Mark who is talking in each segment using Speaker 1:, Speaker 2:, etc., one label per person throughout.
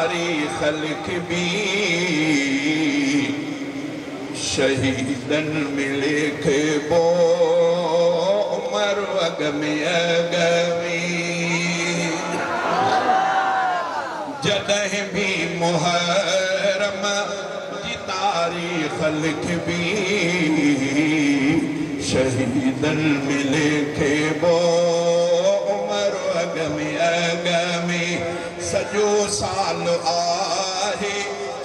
Speaker 1: तारीख़ लिखबी शहीदन में लिखबो उमर अग में अगवी जॾहिं भी मुहर्रम जी तारीख़ लिखबी शहीदन में लिखबो उमर अग में सॼो साल आहे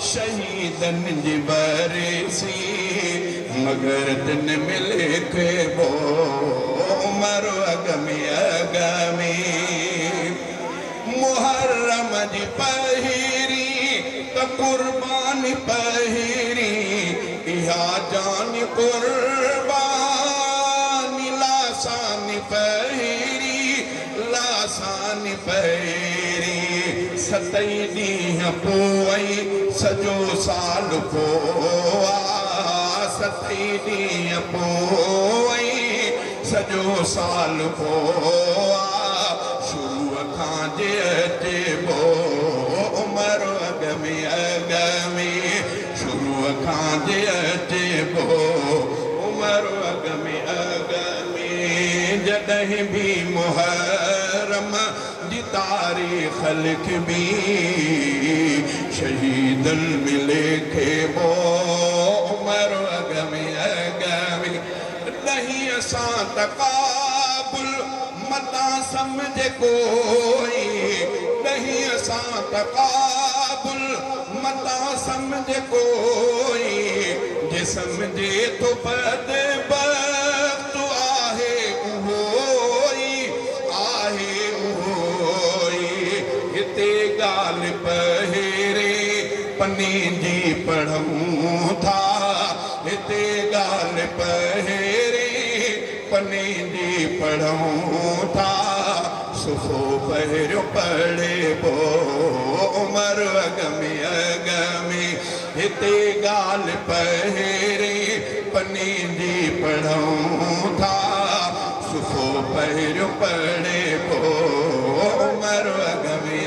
Speaker 1: शहीदन जी बरसी मगर दिन में लिखबो उमर अग में मुहर्रम जी पहिरी त कुर्बानी पहिरी इहा जान कुर्बानी लासानी पहिरी सतई ॾींहं पोइ सॼो साल पोइ सतई ॾींहं पोइ सॼो साल पोइ शुरूअ खां जे अचबो उमर अग में शुरूअ खां जे अचबो उमर अग में जॾहिं भी मुहर्रम जी तारीख़ लिखबी शहीदन में लिखबो उमर अग में नहीं असां तक़ाबुल मता समझे कोई नहीं असां तक़ाबुल मता समझे कोई जे समझे तो बदबख्त आहे उहोई हिते ॻाल्हि पहिरे पनी जी पढ़ूं था हिते ॻाल्हि पहिरे पनी जी पढ़ूं था सुफ़ो पहिरियों पढ़े बो उमर अग में हिते ॻाल्हि पहिरे पनी जी पढ़ूं था सुफ़ो पहिरियों पढ़े बो उमर अग में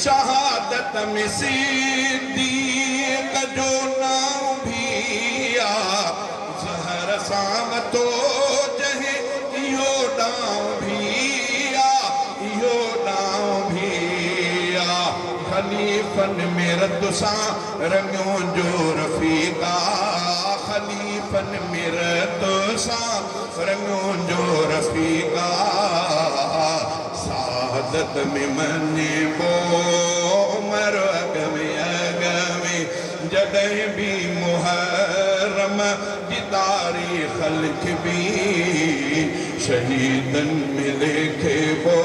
Speaker 1: शहादत में सिद्दीक़ जो नाम भी आ ज़हर सां तो जहे इहो डांव भी आ खलीफ़न में रद सां रंगियों जो रफ़ीक़ा खलीफ़न में रद सां रंगियों जो रफ़ीक़ा सादत में मञिबो उमर अग में जॾहिं भी मुहर्रम जी तारीख़ लिखबी शहीदन में लिखबो